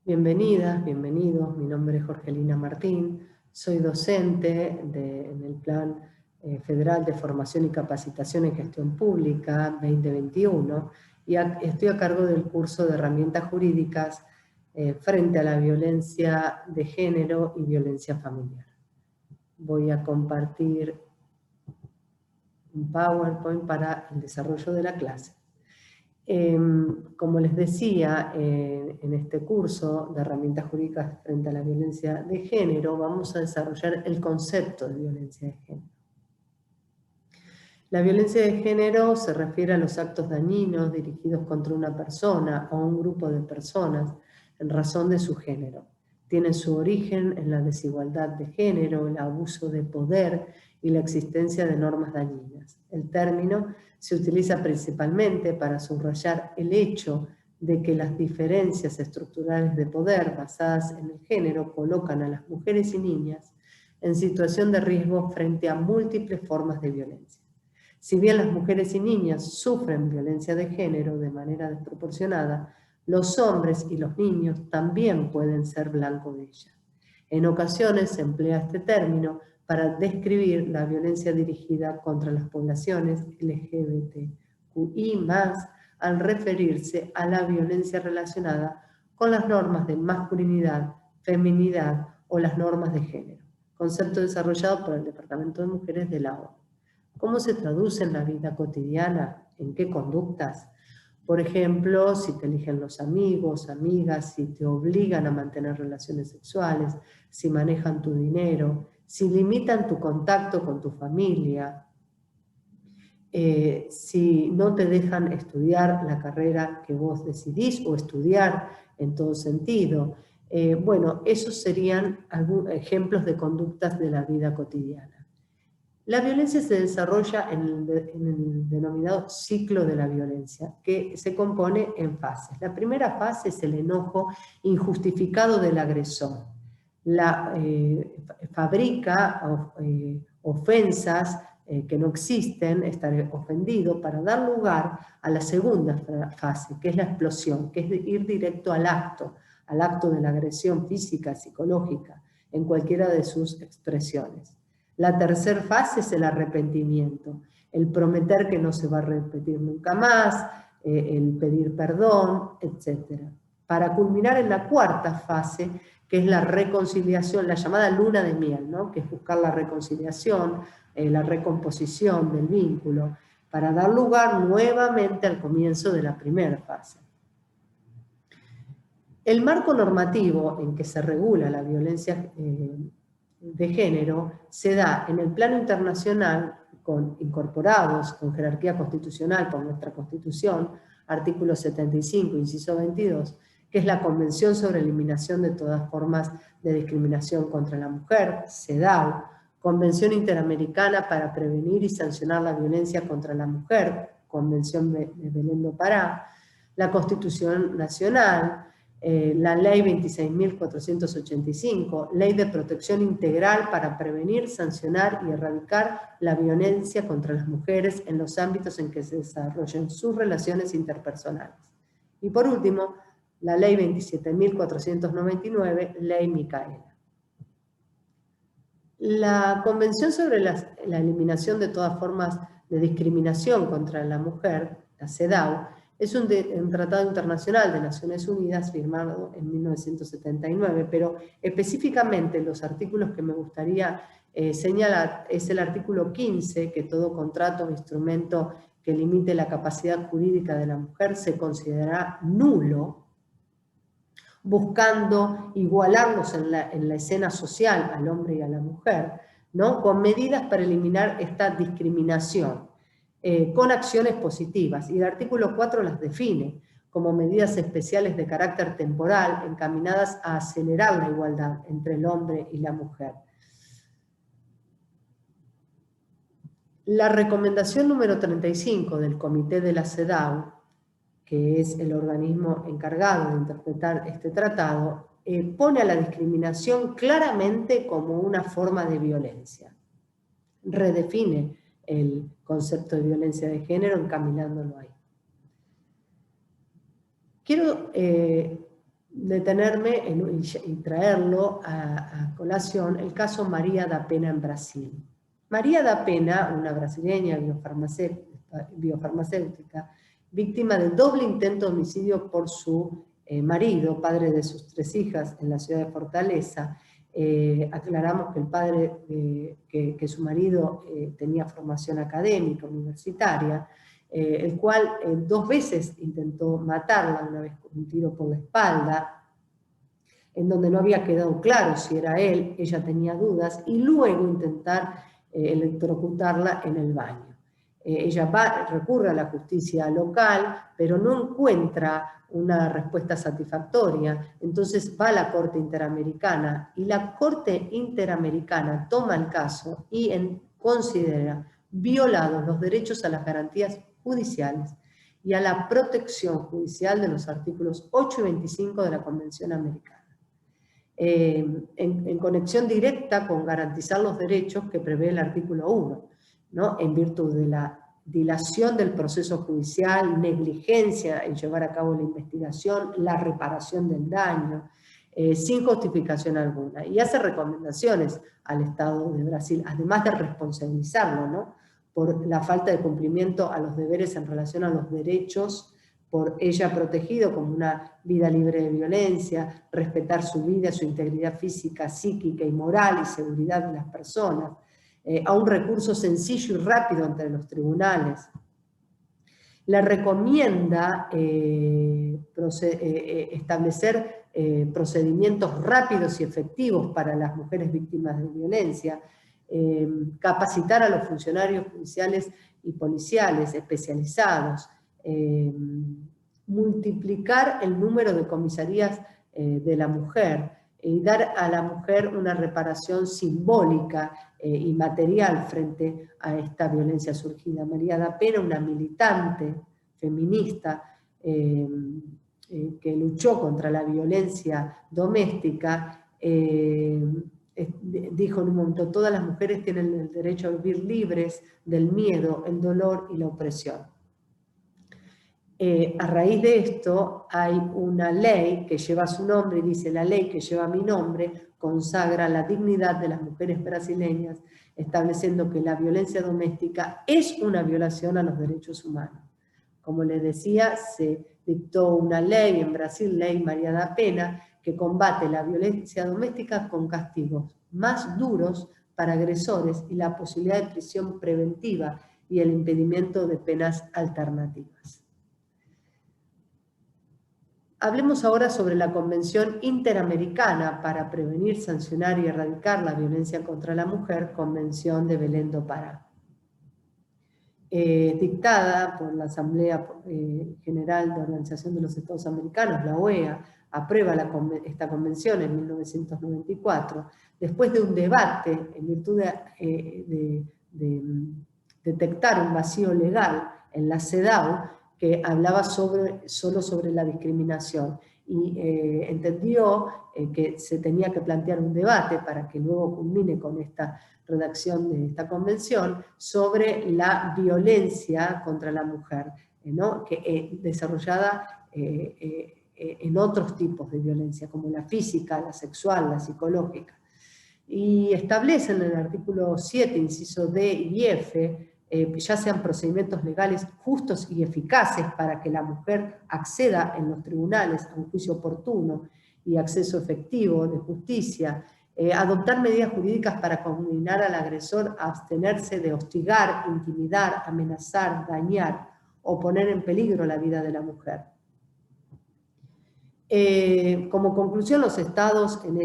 Bienvenidas, bienvenidos. Mi nombre es Jorgelina Martín. Soy docente en el Plan Federal de Formación y Capacitación en Gestión Pública 2021 y estoy a cargo del curso de herramientas jurídicas frente a la violencia de género y violencia familiar. Voy a compartir un PowerPoint para el desarrollo de la clase. Como les decía, en este curso de herramientas jurídicas frente a la violencia de género, vamos a desarrollar el concepto de violencia de género. La violencia de género se refiere a los actos dañinos dirigidos contra una persona o un grupo de personas en razón de su género. Tiene su origen en la desigualdad de género, el abuso de poder y la existencia de normas dañinas. El término se utiliza principalmente para subrayar el hecho de que las diferencias estructurales de poder basadas en el género colocan a las mujeres y niñas en situación de riesgo frente a múltiples formas de violencia. Si bien las mujeres y niñas sufren violencia de género de manera desproporcionada, los hombres y los niños también pueden ser blanco de ella. En ocasiones se emplea este término para describir la violencia dirigida contra las poblaciones LGBTQI+, al referirse a la violencia relacionada con las normas de masculinidad, feminidad o las normas de género, concepto desarrollado por el Departamento de Mujeres de la ONU. ¿Cómo se traduce en la vida cotidiana? ¿En qué conductas? Por ejemplo, si te eligen los amigos, amigas, si te obligan a mantener relaciones sexuales, si manejan tu dinero, si limitan tu contacto con tu familia, si no te dejan estudiar la carrera que vos decidís o estudiar en todo sentido. Bueno, esos serían algunos ejemplos de conductas de la vida cotidiana. La violencia se desarrolla en el denominado ciclo de la violencia, que se compone en fases. La primera fase es el enojo injustificado del agresor. Fabrica ofensas que no existen, estar ofendido, para dar lugar a la segunda fase, que es la explosión, que es ir directo al acto de la agresión física, psicológica, en cualquiera de sus expresiones. La tercera fase es el arrepentimiento, el prometer que no se va a repetir nunca más, el pedir perdón, etc. Para culminar en la cuarta fase, que es la reconciliación, la llamada luna de miel, ¿no? Que es buscar la reconciliación, la recomposición del vínculo, para dar lugar nuevamente al comienzo de la primera fase. El marco normativo en que se regula la violencia de género se da en el plano internacional, incorporados con jerarquía constitucional por nuestra Constitución, artículo 75, inciso 22, que es la Convención sobre Eliminación de todas formas de discriminación contra la mujer, CEDAW, Convención Interamericana para Prevenir y Sancionar la Violencia contra la Mujer, Convención de Belén do Pará, la Constitución Nacional, la Ley 26.485, Ley de Protección Integral para prevenir, sancionar y erradicar la violencia contra las mujeres en los ámbitos en que se desarrollen sus relaciones interpersonales. Y por último, la Ley 27.499, Ley Micaela. La Convención sobre la Eliminación de todas formas de discriminación contra la mujer, la CEDAW, es un tratado internacional de Naciones Unidas firmado en 1979, pero específicamente los artículos que me gustaría señalar es el artículo 15, que todo contrato o instrumento que limite la capacidad jurídica de la mujer se considerará nulo, buscando igualarlos en la escena social al hombre y a la mujer, ¿no? Con medidas para eliminar esta discriminación, con acciones positivas. Y el artículo 4 las define como medidas especiales de carácter temporal encaminadas a acelerar la igualdad entre el hombre y la mujer. La recomendación número 35 del Comité de la CEDAW, que es el organismo encargado de interpretar este tratado, pone a la discriminación claramente como una forma de violencia. Redefine el concepto de violencia de género encaminándolo ahí. Quiero detenerme y traerlo a colación el caso María da Pena en Brasil. María da Pena, una brasileña biofarmacéutica, víctima de doble intento de homicidio por su marido, padre de sus 3 hijas en la ciudad de Fortaleza. Aclaramos que el padre, que su marido tenía formación académica, universitaria, el cual 2 veces intentó matarla, una vez con un tiro por la espalda, en donde no había quedado claro si era él, ella tenía dudas, y luego intentar electrocutarla en el baño. Ella recurre a la justicia local, pero no encuentra una respuesta satisfactoria, entonces va a la Corte Interamericana, y la Corte Interamericana toma el caso y considera violados los derechos a las garantías judiciales y a la protección judicial de los artículos 8 y 25 de la Convención Americana. En conexión directa con garantizar los derechos que prevé el artículo 1, ¿no? En virtud de la dilación del proceso judicial, negligencia en llevar a cabo la investigación, la reparación del daño, sin justificación alguna. Y hace recomendaciones al Estado de Brasil, además de responsabilizarlo, ¿no?, por la falta de cumplimiento a los deberes en relación a los derechos por ella protegido como una vida libre de violencia, respetar su vida, su integridad física, psíquica y moral y seguridad de las personas, a un recurso sencillo y rápido ante los tribunales. Le recomienda establecer procedimientos rápidos y efectivos para las mujeres víctimas de violencia, capacitar a los funcionarios judiciales y policiales especializados, multiplicar el número de comisarías de la mujer y dar a la mujer una reparación simbólica y material frente a esta violencia surgida. María da Pena, una militante feminista que luchó contra la violencia doméstica, dijo en un momento: todas las mujeres tienen el derecho a vivir libres del miedo, el dolor y la opresión. A raíz de esto hay una ley que lleva su nombre y dice: la ley que lleva mi nombre consagra la dignidad de las mujeres brasileñas, estableciendo que la violencia doméstica es una violación a los derechos humanos. Como les decía, se dictó una ley en Brasil, Ley María da Pena, que combate la violencia doméstica con castigos más duros para agresores y la posibilidad de prisión preventiva y el impedimento de penas alternativas. Hablemos ahora sobre la Convención Interamericana para prevenir, sancionar y erradicar la violencia contra la mujer, Convención de Belém do Pará. Dictada por la Asamblea General de la Organización de los Estados Americanos, la OEA, aprueba esta convención en 1994, después de un debate en virtud de detectar un vacío legal en la CEDAW, que hablaba solo sobre la discriminación, y entendió que se tenía que plantear un debate para que luego culmine con esta redacción de esta convención sobre la violencia contra la mujer, ¿no?, que desarrollada en otros tipos de violencia, como la física, la sexual, la psicológica. Y establecen en el artículo 7, inciso D y F, ya sean procedimientos legales justos y eficaces para que la mujer acceda en los tribunales a un juicio oportuno y acceso efectivo de justicia, adoptar medidas jurídicas para condenar al agresor a abstenerse de hostigar, intimidar, amenazar, dañar o poner en peligro la vida de la mujer. Como conclusión, los estados en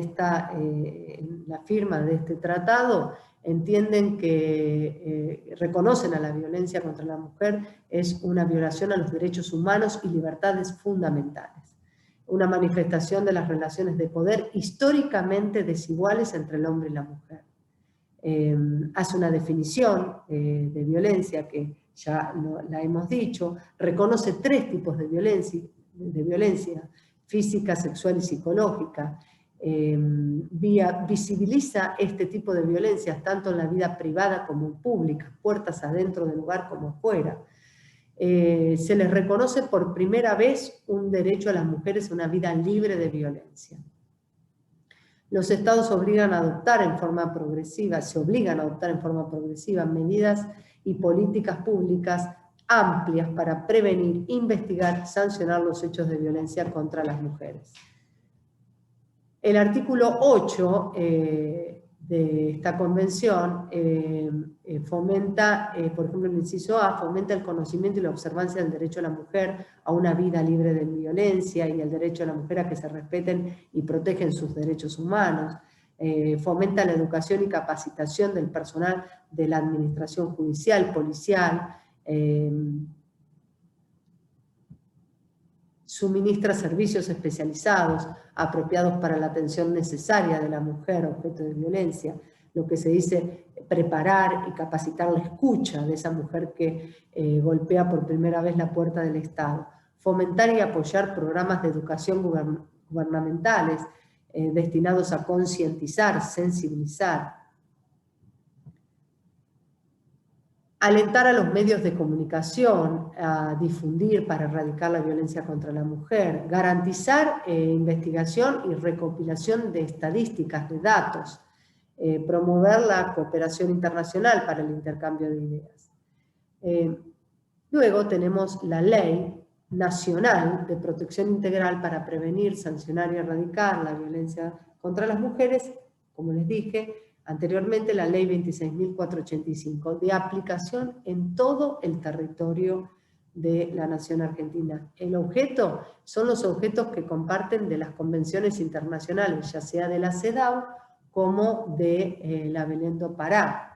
la firma de este tratado entienden que reconocen a la violencia contra la mujer es una violación a los derechos humanos y libertades fundamentales, una manifestación de las relaciones de poder históricamente desiguales entre el hombre y la mujer. Hace una definición de violencia que ya la hemos dicho, reconoce 3 tipos de violencia: física, sexual y psicológica. Visibiliza este tipo de violencias tanto en la vida privada como en pública, puertas adentro del lugar como afuera. se les reconoce por primera vez un derecho a las mujeres a una vida libre de violencia. Los estados se obligan a adoptar en forma progresiva medidas y políticas públicas amplias para prevenir, investigar y sancionar los hechos de violencia contra las mujeres. El artículo 8 de esta convención fomenta, por ejemplo, el inciso A, fomenta el conocimiento y la observancia del derecho a la mujer a una vida libre de violencia y el derecho a la mujer a que se respeten y protegen sus derechos humanos. Fomenta la educación y capacitación del personal de la administración judicial, policial, suministra servicios especializados apropiados para la atención necesaria de la mujer objeto de violencia, lo que se dice preparar y capacitar la escucha de esa mujer que golpea por primera vez la puerta del Estado, fomentar y apoyar programas de educación gubernamentales destinados a concientizar, sensibilizar, alentar a los medios de comunicación a difundir para erradicar la violencia contra la mujer, garantizar investigación y recopilación de estadísticas, de datos, promover la cooperación internacional para el intercambio de ideas. Luego tenemos la Ley Nacional de Protección Integral para prevenir, sancionar y erradicar la violencia contra las mujeres, como les dije anteriormente, la Ley 26.485, de aplicación en todo el territorio de la Nación Argentina. El objeto son los objetos que comparten de las convenciones internacionales, ya sea de la CEDAW como de la Belém do Pará.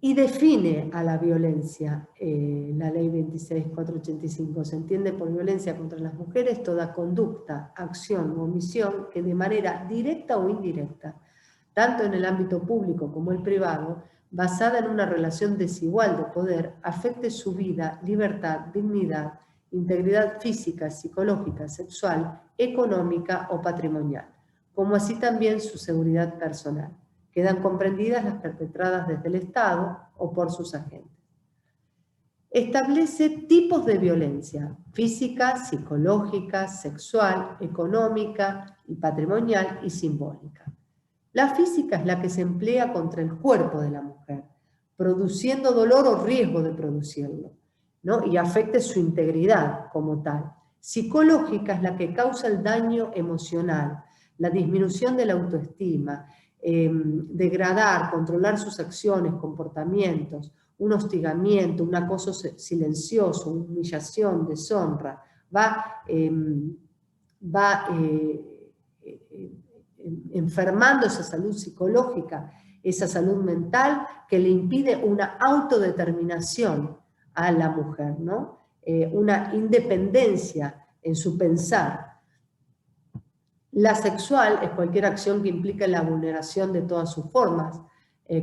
Y define a la violencia, la Ley 26.485, se entiende por violencia contra las mujeres toda conducta, acción o omisión que de manera directa o indirecta, tanto en el ámbito público como el privado, basada en una relación desigual de poder, afecte su vida, libertad, dignidad, integridad física, psicológica, sexual, económica o patrimonial, como así también su seguridad personal. Quedan comprendidas las perpetradas desde el Estado o por sus agentes. Establece tipos de violencia: física, psicológica, sexual, económica y patrimonial y simbólica. La física es la que se emplea contra el cuerpo de la mujer, produciendo dolor o riesgo de producirlo, ¿no? Y afecte su integridad como tal. Psicológica es la que causa el daño emocional, la disminución de la autoestima, degradar, controlar sus acciones, comportamientos, un hostigamiento, un acoso silencioso, una humillación, deshonra, va enfermando esa salud psicológica, esa salud mental que le impide una autodeterminación a la mujer, ¿no? Una independencia en su pensar. La sexual es cualquier acción que implique la vulneración de todas sus formas,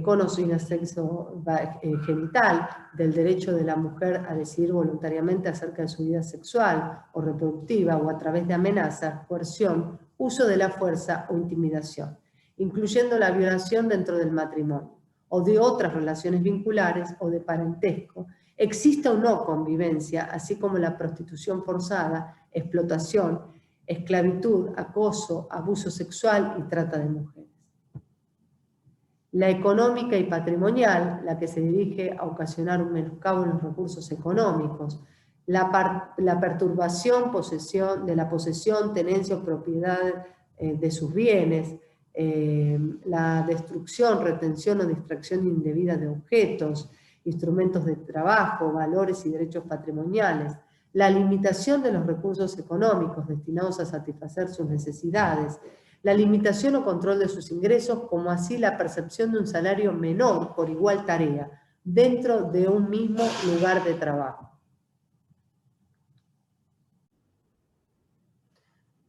con o sin sexo genital, del derecho de la mujer a decidir voluntariamente acerca de su vida sexual o reproductiva, o a través de amenazas, coerción, uso de la fuerza o intimidación, incluyendo la violación dentro del matrimonio, o de otras relaciones vinculares o de parentesco, exista o no convivencia, así como la prostitución forzada, explotación, esclavitud, acoso, abuso sexual y trata de mujeres. La económica y patrimonial, la que se dirige a ocasionar un menoscabo en los recursos económicos, la perturbación de la posesión, tenencia o propiedad de sus bienes, la destrucción, retención o distracción indebida de objetos, instrumentos de trabajo, valores y derechos patrimoniales, la limitación de los recursos económicos destinados a satisfacer sus necesidades, la limitación o control de sus ingresos, como así la percepción de un salario menor por igual tarea dentro de un mismo lugar de trabajo.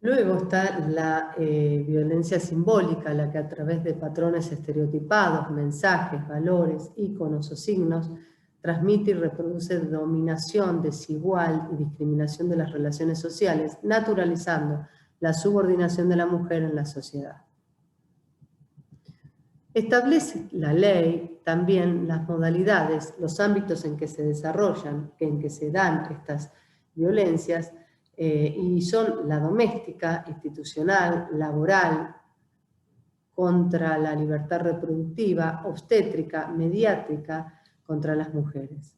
Luego está la violencia simbólica, la que a través de patrones estereotipados, mensajes, valores, íconos o signos, transmite y reproduce dominación desigual y discriminación de las relaciones sociales, naturalizando la subordinación de la mujer en la sociedad. Establece la ley también las modalidades, los ámbitos en que se desarrollan, en que se dan estas violencias, y son la doméstica, institucional, laboral, contra la libertad reproductiva, obstétrica, mediática, contra las mujeres.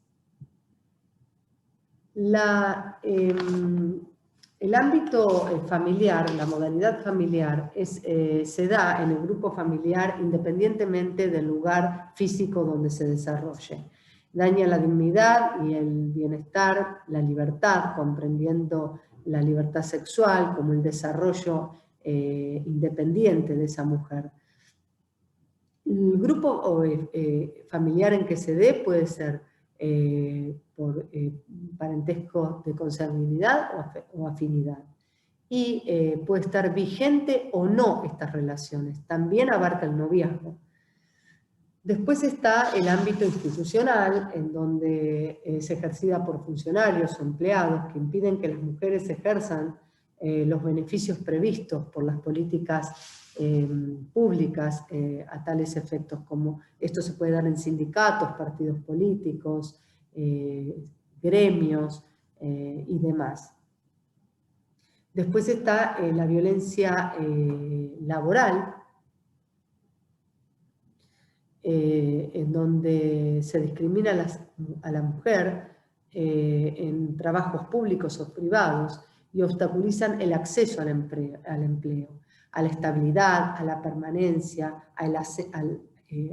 El ámbito familiar, la modalidad familiar, se da en el grupo familiar independientemente del lugar físico donde se desarrolle. Daña la dignidad y el bienestar, la libertad, comprendiendo la libertad sexual como el desarrollo independiente de esa mujer. El grupo familiar en que se dé puede ser por parentesco de consanguinidad o afinidad. Y puede estar vigente o no estas relaciones. También abarca el noviazgo. Después está el ámbito institucional, en donde es ejercida por funcionarios o empleados que impiden que las mujeres ejerzan los beneficios previstos por las políticas públicas a tales efectos, como esto se puede dar en sindicatos, partidos políticos, gremios y demás. Después está la violencia laboral, en donde se discrimina a la mujer en trabajos públicos o privados y obstaculizan el acceso al empleo, a la estabilidad, a la permanencia, al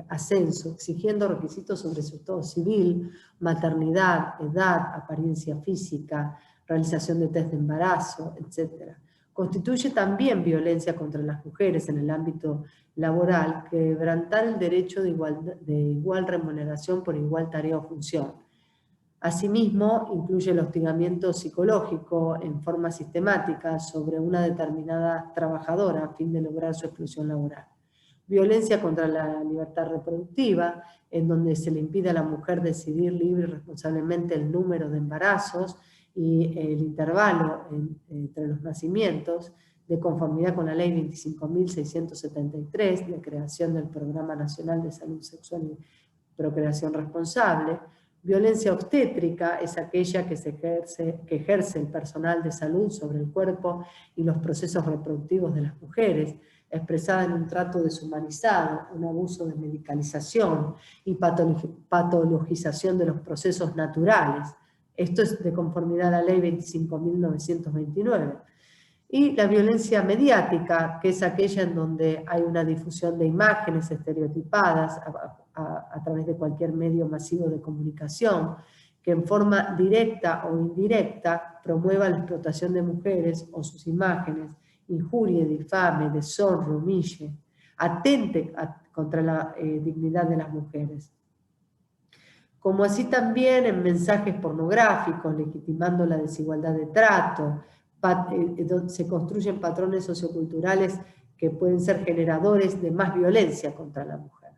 ascenso, exigiendo requisitos sobre su estado civil, maternidad, edad, apariencia física, realización de test de embarazo, etc. Constituye también violencia contra las mujeres en el ámbito laboral, quebrantar el derecho de igual remuneración por igual tarea o función. Asimismo, incluye el hostigamiento psicológico en forma sistemática sobre una determinada trabajadora a fin de lograr su exclusión laboral. Violencia contra la libertad reproductiva, en donde se le impide a la mujer decidir libre y responsablemente el número de embarazos y el intervalo entre los nacimientos, de conformidad con la Ley 25.673, de creación del Programa Nacional de Salud Sexual y Procreación Responsable. Violencia obstétrica es aquella que ejerce el personal de salud sobre el cuerpo y los procesos reproductivos de las mujeres, expresada en un trato deshumanizado, un abuso de medicalización y patologización de los procesos naturales. Esto es de conformidad a la Ley 25.929. Y la violencia mediática, que es aquella en donde hay una difusión de imágenes estereotipadas a través de cualquier medio masivo de comunicación, que en forma directa o indirecta promueva la explotación de mujeres o sus imágenes, injurie, difame, deshonre, humille, atente contra la dignidad de las mujeres. Como así también en mensajes pornográficos, legitimando la desigualdad de trato, se construyen patrones socioculturales que pueden ser generadores de más violencia contra la mujer.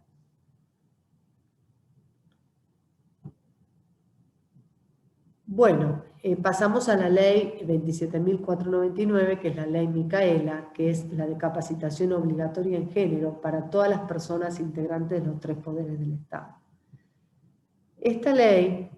Bueno, pasamos a la ley 27.499, que es la ley Micaela, que es la de capacitación obligatoria en género para todas las personas integrantes de los tres poderes del Estado. Esta ley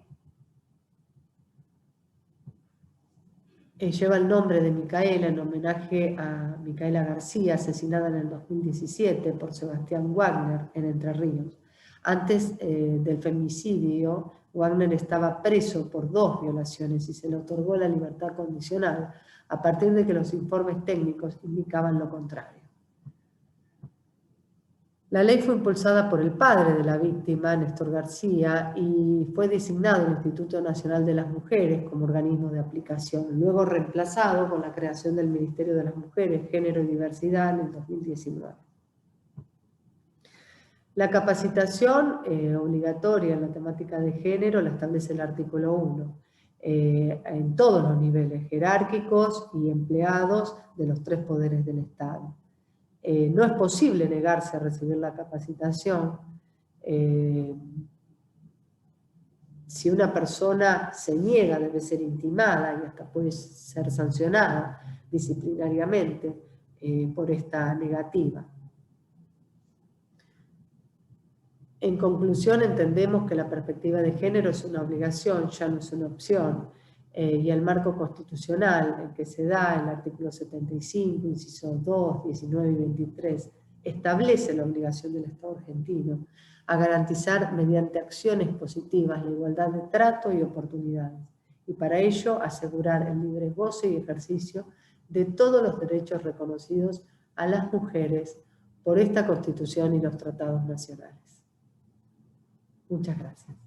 lleva el nombre de Micaela en homenaje a Micaela García, asesinada en el 2017 por Sebastián Wagner en Entre Ríos. Antes del femicidio, Wagner estaba preso por 2 violaciones y se le otorgó la libertad condicional a partir de que los informes técnicos indicaban lo contrario. La ley fue impulsada por el padre de la víctima, Néstor García, y fue designado el Instituto Nacional de las Mujeres como organismo de aplicación, luego reemplazado con la creación del Ministerio de las Mujeres, Género y Diversidad en el 2019. La capacitación obligatoria en la temática de género la establece el artículo 1, en todos los niveles jerárquicos y empleados de los tres poderes del Estado. No es posible negarse a recibir la capacitación. Si una persona se niega, debe ser intimada y hasta puede ser sancionada disciplinariamente por esta negativa. En conclusión, entendemos que la perspectiva de género es una obligación, ya no es una opción, y el marco constitucional en que se da el artículo 75, incisos 2, 19 y 23, establece la obligación del Estado argentino a garantizar mediante acciones positivas la igualdad de trato y oportunidades, y para ello asegurar el libre goce y ejercicio de todos los derechos reconocidos a las mujeres por esta Constitución y los tratados nacionales. Muchas gracias.